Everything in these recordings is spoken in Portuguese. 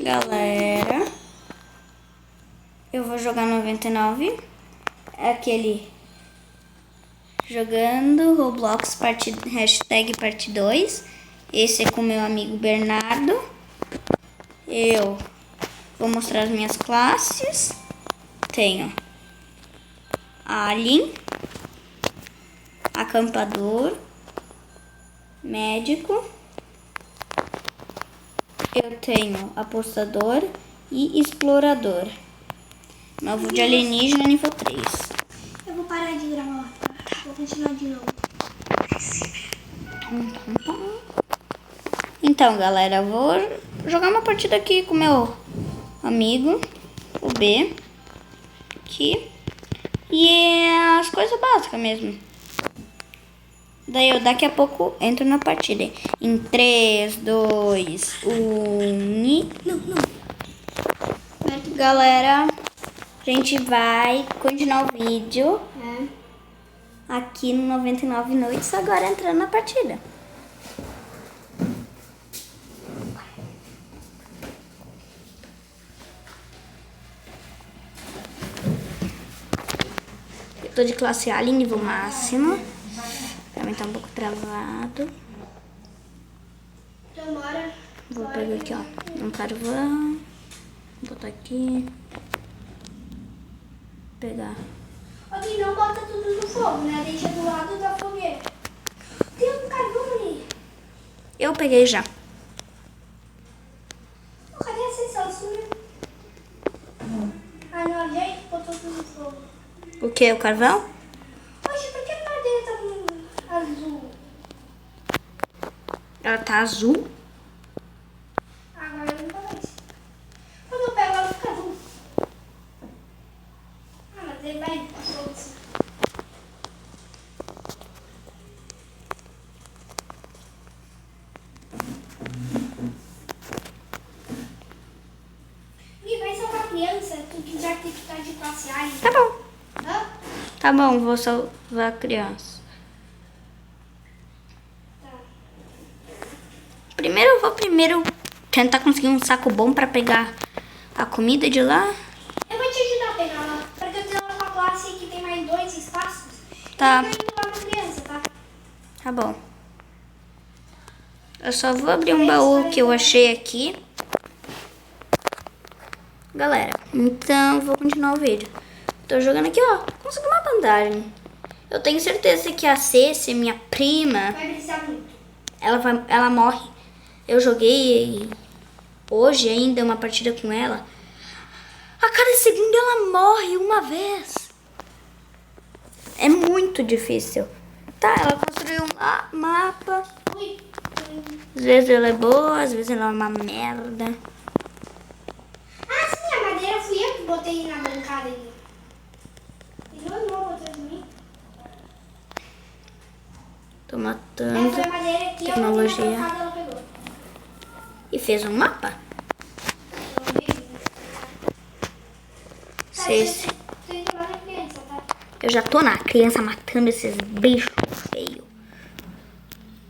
Galera, eu vou jogar 99. É aquele jogando Roblox hashtag parte 2. Esse é com meu amigo Bernardo. Eu vou mostrar as minhas classes. Tenho Alien, Acampador, Médico. Eu tenho Apostador e Explorador. Novo de Alienígena, nível 3. Eu vou parar de gravar, tá? Vou continuar de novo. Então, galera, eu vou jogar uma partida aqui com meu amigo, o B. Aqui. E é as coisas básicas mesmo. Daí eu daqui a pouco entro na partida. Em 3, 2, 1 e... Não. Galera, a gente vai continuar o vídeo aqui no 99 Noites, agora entrando na partida. Eu tô de classe Alien, nível máximo. Também tá um pouco travado. Então bora. Vou pegar aqui, ó, um carvão. Vou botar aqui. Pegar. Ok, não bota tudo no fogo, né? Deixa do lado da fogueira. Tem um carvão ali. Eu peguei já. Oh, cadê a sessão? Sumiu. Ah, não, a gente botou tudo no fogo. O que? O carvão? Poxa, por que a madeira tá azul? Ela tá azul. Agora não tá mais. Quando eu pego, ela fica azul. Ah, mas ele vai solto. E vai salvar a criança, tu que já tem que estar de classe A. Tá bom. Hã? Tá bom, vou salvar a criança. Tá. Eu vou tentar conseguir um saco bom pra pegar a comida de lá. Eu vou te ajudar a pegar lá, porque eu tenho uma classe que tem mais 2 espaços. Tá. E eu tô indo lá com criança, tá? Tá bom. Eu só vou abrir um baú que eu achei aqui. Galera, então vou continuar o vídeo. Tô jogando aqui, ó. Consegui uma bandagem. Eu tenho certeza que a Ceci, minha prima, Vai precisar muito. ela morre. Eu joguei hoje ainda uma partida com ela. A cada segundo ela morre uma vez. É muito difícil. Tá, ela construiu um mapa. Ui. Às vezes ela é boa, às vezes ela é uma merda. Ah, sim, a madeira fui eu que botei na bancada ali. Tem duas mãos atrás de mim. Tô matando. Essa foi a madeira que eu Tecnologia. botei na bancada, ela pegou. E fez um mapa. Eu vi. Tá, Ceci. tô indo lá na criança, tá? Eu já tô na criança matando esses bichos feios.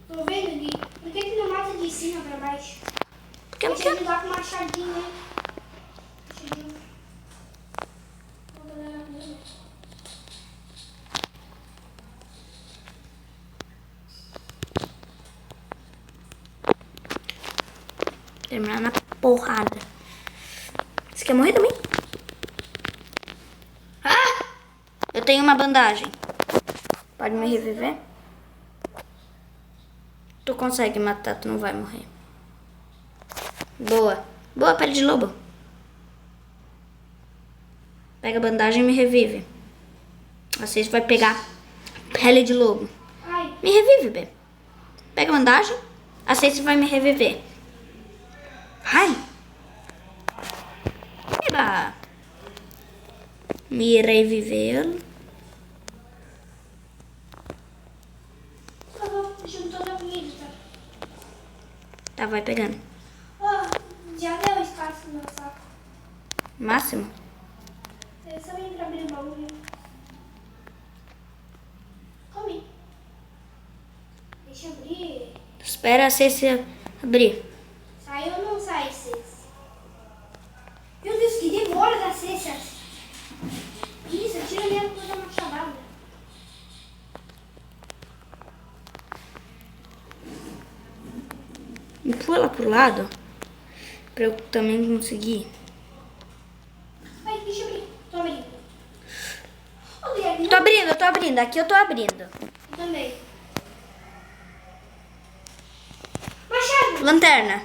Tô vendo, Gui. Por que não mata de cima pra baixo? Porque eu não Deixa eu quero. ajudar com o machadinho, né? Machadinho. Vou dar na minha. Terminar na porrada. Você quer morrer também? Ah! Eu tenho uma bandagem. Pode me reviver? Tu consegue matar, tu não vai morrer. Boa. Boa, pele de lobo. Pega a bandagem e me revive. Vocês vai pegar pele de lobo. Ai, Me revive, bê. Pega a bandagem. A Ceci vai me reviver. Ai. Eba. Me reviver. eu vou juntar toda a comida, tá? Tá, vai pegando. Ó, já deu espaço no meu saco. Máximo. É só vir pra abrir o baú, viu? Come. Deixa eu abrir. Espera a Ceci abrir. Sai ou não sai, Cês? essas. Isso, tira mesmo pra dar uma chamada. E pula pro lado. Pra eu também conseguir. Ai, deixa eu abrir. Tô abrindo. Ô, Guilherme, Tô abrindo. Aqui eu tô abrindo. eu também. Machado! Lanterna.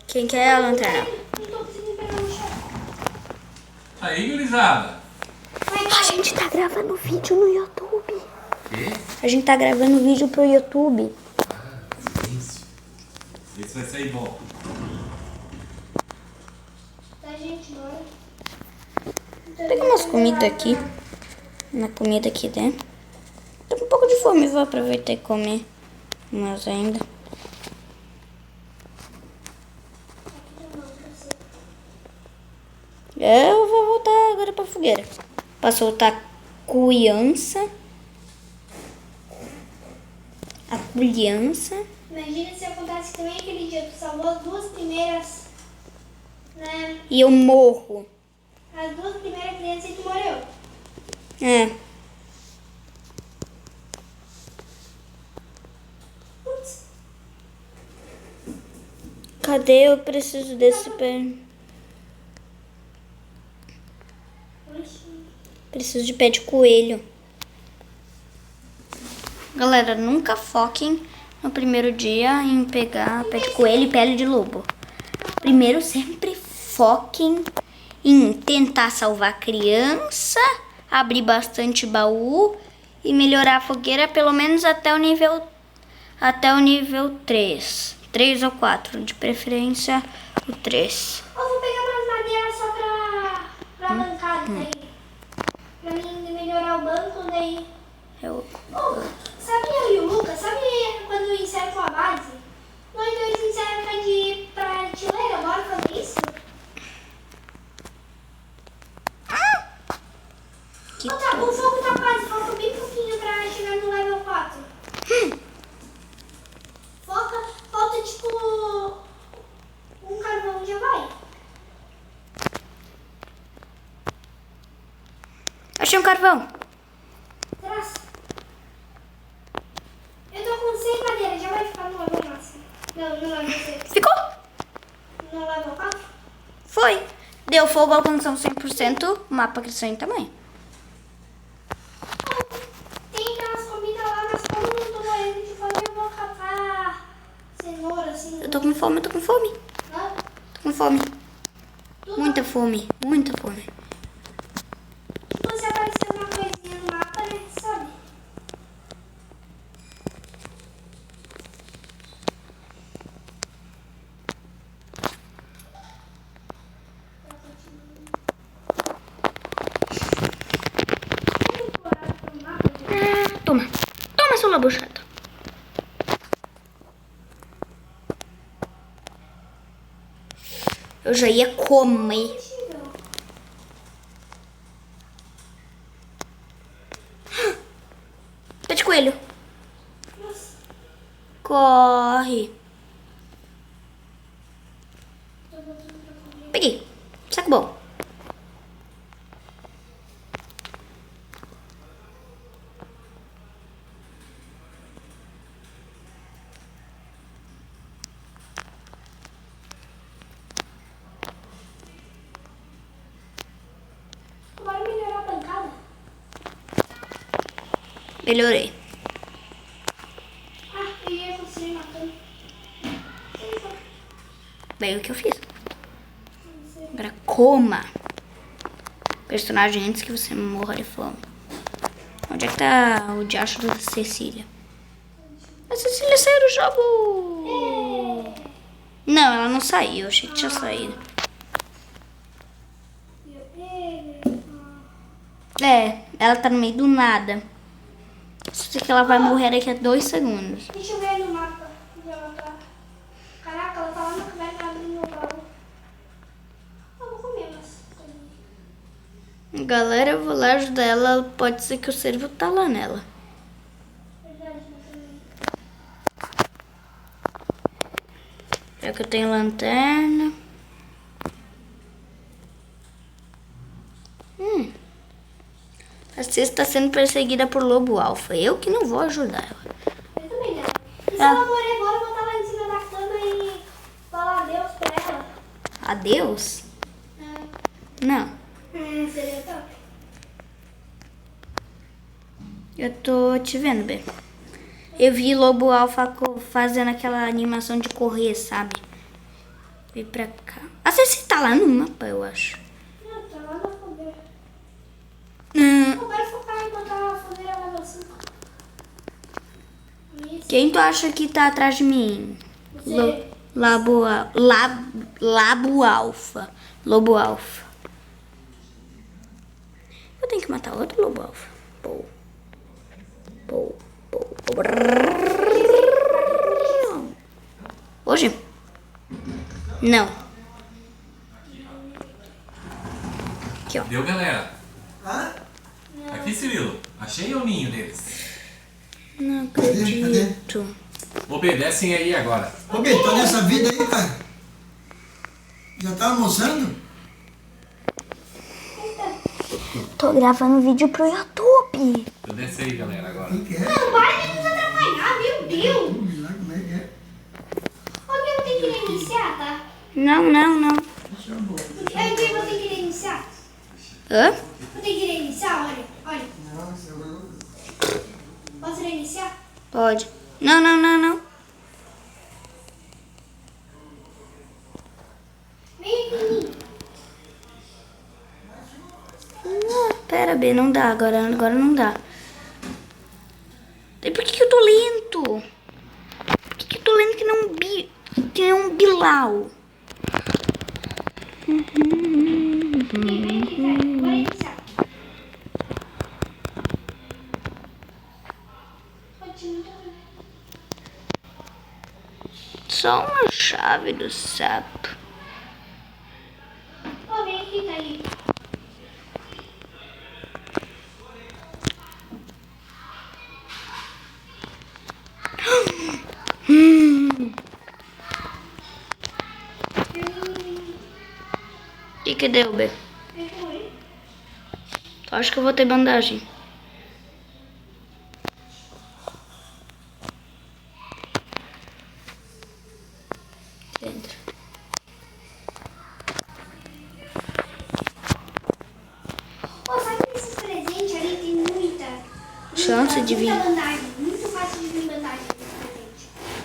Quem quer a lanterna? Não tô conseguindo pegar o machado. Aí, gurizada. Vai, A vai. gente tá gravando vídeo no YouTube. Quê? A gente tá gravando vídeo pro YouTube. Isso. Esse vai sair bom. Tá, gente, bora. Pega umas comidas aqui. Uma comida aqui dentro. Tô com um pouco de fome, vou aproveitar e comer umas ainda. Eu vou voltar agora pra fogueira. Pra soltar criança. A criança. Imagina se acontece também aquele dia que tu salvou as duas primeiras, né? E eu morro. As duas primeiras crianças que morreu. É. Putz, Cadê? Eu preciso desse pé. oxi. Preciso de pé de coelho. Galera, nunca foquem no primeiro dia em pegar pé de coelho e pele de lobo. Primeiro, sempre foquem em tentar salvar a criança, abrir bastante baú e melhorar a fogueira pelo menos até o nível 3. 3 ou 4, de preferência o 3. Eu vou pegar umas madeiras só pra bancada daí. Pra mim melhorar o banco daí. Eu... Oh, sabe eu e o Lucas, sabe quando encerram a base? Nós dois encerram pra artilheira, bora fazer isso? Que Oh, tá, o fogo tá quase, falta bem pouquinho pra chegar no level 4. Falta tipo um carvão, já vai. Achei um carvão. Graça. Eu tô com 6 madeiras, já vai ficar no level máximo. Não, no level 6. Ficou? No level 4? Foi. Deu fogo, alcançou 100%. O mapa cresceu em tamanho. Tem aquelas comidas lá, mas como eu não tô morrendo de fome, eu vou catar cenoura, assim. Eu tô com fome, Hã? Tô com fome. Muita fome. Tipo, se aparecer uma coisinha no mapa, né? Sabe? Toma. Toma, seu lobo chato. Eu já ia comer. Pé de coelho. Nossa, Corre. tô botando pra comer. Peguei. Saco bom. Bora melhorar a bancada. Melhorei. Ah, eu ia construir matando. Bem o que eu fiz. Agora coma. Personagem antes que você morra de fome. Onde é que tá o diacho da Cecília? A Cecília saiu do jogo. Não, ela não saiu. Eu achei que tinha saído. É, ela tá no meio do nada. Só sei que ela vai morrer daqui a 2 segundos. Deixa eu ver no mapa. Onde ela tá. Caraca, ela tá lá na caverna abrindo o baú. Eu vou comer, mas. Galera, eu vou lá ajudar ela. Pode ser que o servo tá lá nela. Verdade, mas também. Já que eu tenho lanterna. Você está sendo perseguida por lobo alfa. Eu que não vou ajudar ela. Eu também não. E se eu namorei agora, eu vou estar lá em cima da cama e falar adeus pra ela? Adeus? Não. Seria top. Eu tô te vendo, B. Eu vi lobo alfa fazendo aquela animação de correr, sabe? Vem pra cá. Ah, você tá lá no mapa, eu acho. Não, tá lá na fogueira. Hum, Eu quero focar em botar a fogueira level 5. Isso. quem tu acha que tá atrás de mim? Você. Labo alfa. Lobo alfa. Eu tenho que matar outro lobo alfa. Pou. Pou. Pou. Pou. Hoje? Não. Aqui, ó. Deu, galera. Hã? Aqui, Cirilo. Achei o ninho deles. Não acredito. Obedecem aí agora. Ô, Bê, tá nessa vida aí, cara? Já tá almoçando? Tô gravando vídeo pro YouTube. Obedece aí, galera, agora. O que é? Não, para de nos atrapalhar, meu Deus. Vamos lá, como é que é? Alguém eu tenho que reiniciar, tá? Não. Deixa eu ver. Alguém eu tenho que reiniciar. Hã? Eu tenho que reiniciar, olha. Nossa, eu... Posso reiniciar? Pode. Não. Vem aqui em mim. Pera, B, não dá. Agora não dá. E por que eu tô lento? Por que eu tô lento que não um Bilal? Vem aqui, vai. Vou reiniciar. Continua. Só uma chave do sapo. Ó, vem aqui, Thaís. O que deu, B? Acho que eu vou ter bandagem. Entra. Pô, sabe que esses presentes ali tem muita Chance de vir. muita bandagem. Muito fácil de vir bandagem nesse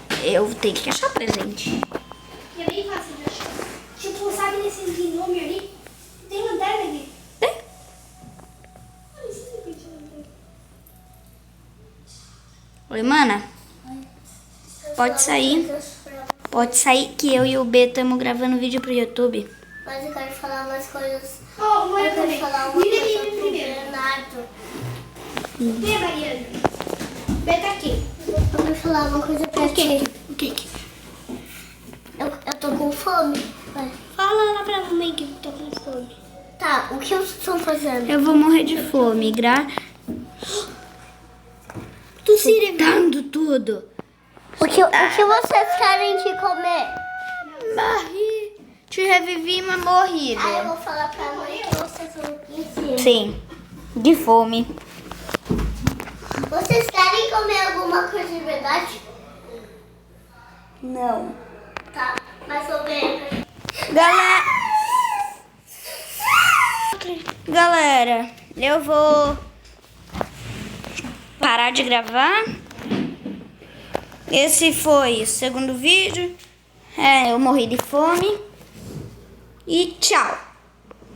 presente. Eu tenho que achar presente. E é bem fácil de achar. Tipo, sabe nesses gnomes ali? Tem lanterna ali. Tem? Olha, isso aqui tem lanterna. Oi, mana. Pode sair. Pode sair que eu e o B estamos gravando vídeo pro YouTube. Mas eu quero falar umas coisas. Ó, uma Eu eu quero também. falar uma Vira coisa aqui pro primeiro. Leonardo. Vem, Mariana. Vem tá aqui. Eu quero falar uma coisa pra ti. O que? Eu tô com fome. Vai. Fala lá pra mamãe que eu tô com fome. Tá, o que vocês estão fazendo? Eu vou morrer de fome. Tu se Dando tudo. O que vocês querem de comer? Morri. Te revivi, mas morri. Aí eu vou falar pra mãe que vocês vão ensinar. Sim. De fome. Vocês querem comer alguma coisa de verdade? Não. Tá, mas eu ganho. Galera, eu vou parar de gravar. Esse foi o segundo vídeo. Eu morri de fome. E tchau.